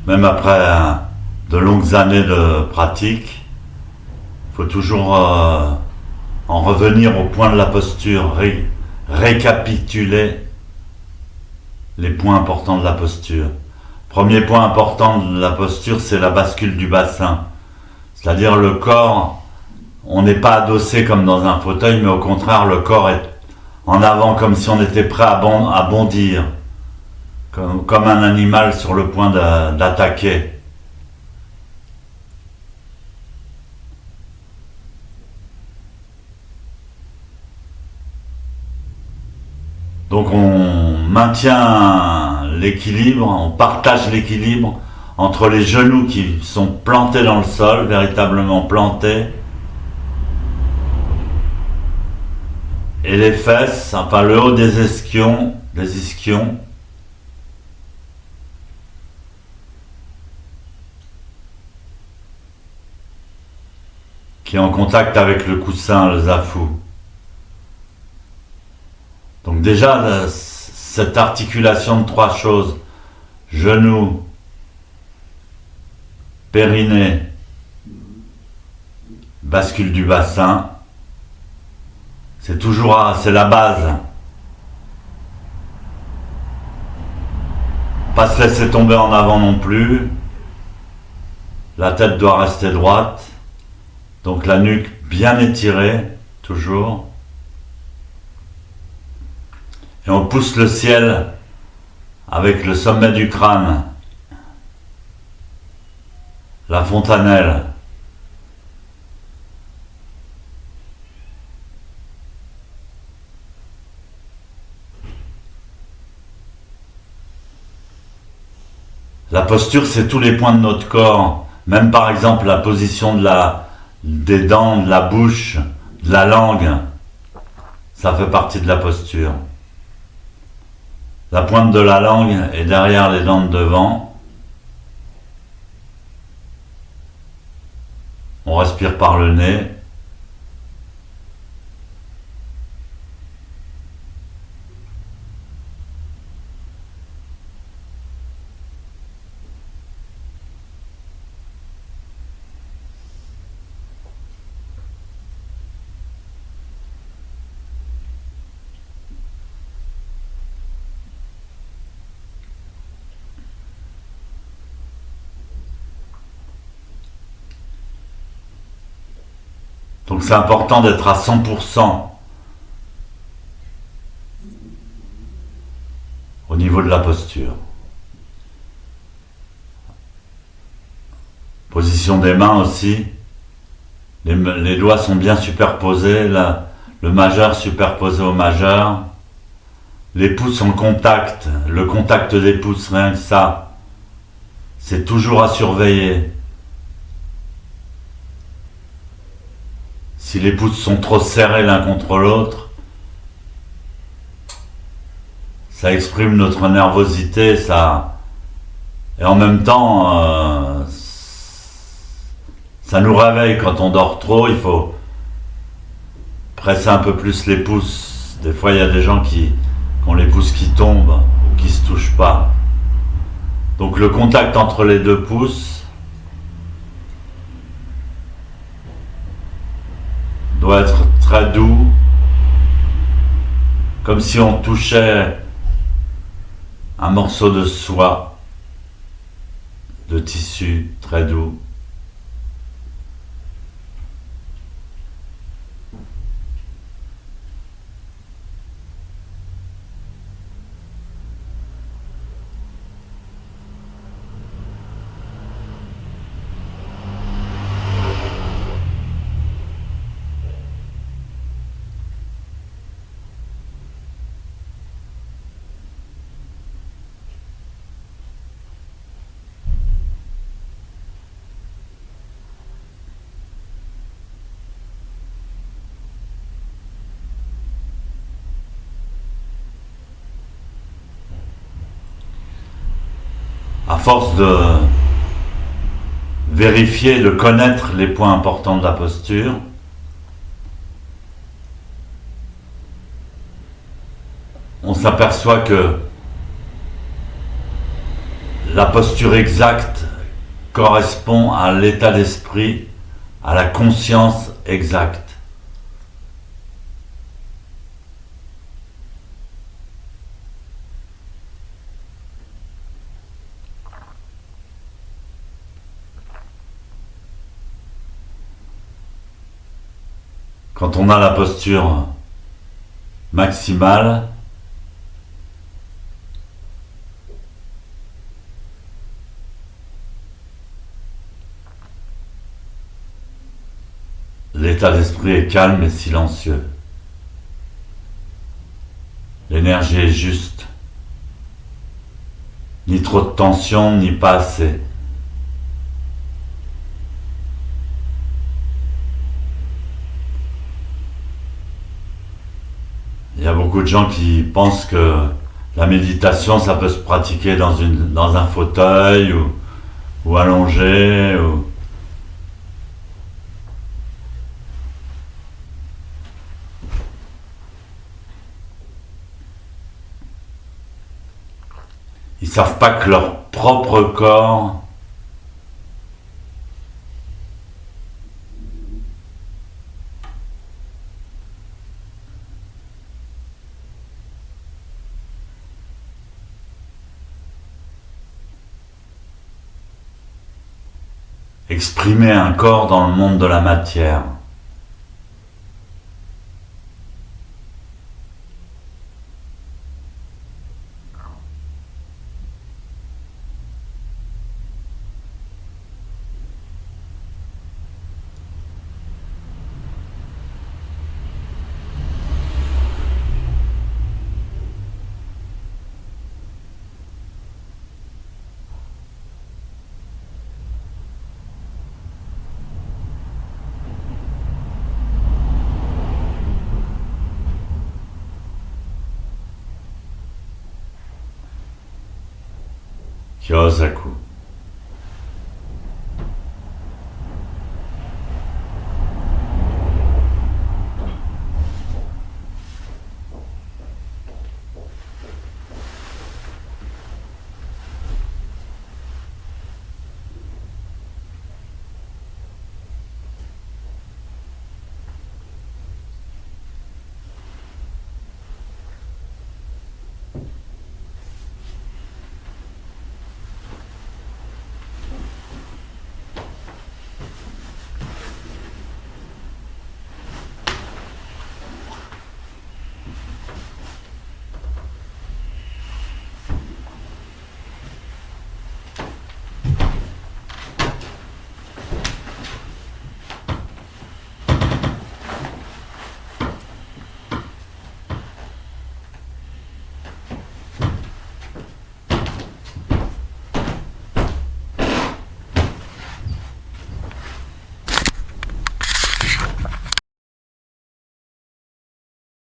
même après de longues années de pratique, il faut toujours en revenir au point de la posture, récapituler les points importants de la posture. Premier point important de la posture, c'est la bascule du bassin. C'est-à-dire le corps, on n'est pas adossé comme dans un fauteuil, mais au contraire, le corps est en avant comme si on était prêt à bondir, comme un animal sur le point d'attaquer. Donc on maintient l'équilibre, on partage l'équilibre entre les genoux qui sont plantés dans le sol, véritablement plantés, et les fesses, enfin le haut des ischions, qui est en contact avec le coussin, le zafou. Donc déjà, cette articulation de trois choses, genoux, périnée, bascule du bassin, c'est la base. Pas se laisser tomber en avant non plus. La tête doit rester droite. Donc la nuque bien étirée, toujours. Et on pousse le ciel avec le sommet du crâne, la fontanelle. La posture, c'est tous les points de notre corps, même par exemple la position des dents, de la bouche, de la langue, ça fait partie de la posture. La pointe de la langue est derrière les dents de devant. On respire par le nez. Donc c'est important d'être à 100% au niveau de la posture. Position des mains aussi. Les doigts sont bien superposés, le majeur superposé au majeur. Les pouces en contact, le contact des pouces, rien que ça, c'est toujours à surveiller. Si les pouces sont trop serrés l'un contre l'autre, ça exprime notre nervosité, et en même temps, ça nous réveille quand on dort trop. Il faut presser un peu plus les pouces. Des fois, il y a des gens qui ont les pouces qui tombent ou qui se touchent pas. Donc le contact entre les deux pouces doit être très doux, comme si on touchait un morceau de soie, de tissu très doux. À force de vérifier, de connaître les points importants de la posture, on s'aperçoit que La posture exacte correspond à l'état d'esprit, à la conscience exacte. Quand on a la posture maximale, l'état d'esprit est calme et silencieux. L'énergie est juste. Ni trop de tension, ni pas assez. Il y a beaucoup de gens qui pensent que la méditation, ça peut se pratiquer dans un fauteuil ou allongé. Ils savent pas que leur propre corps exprimer un corps dans le monde de la matière. Kyosaku.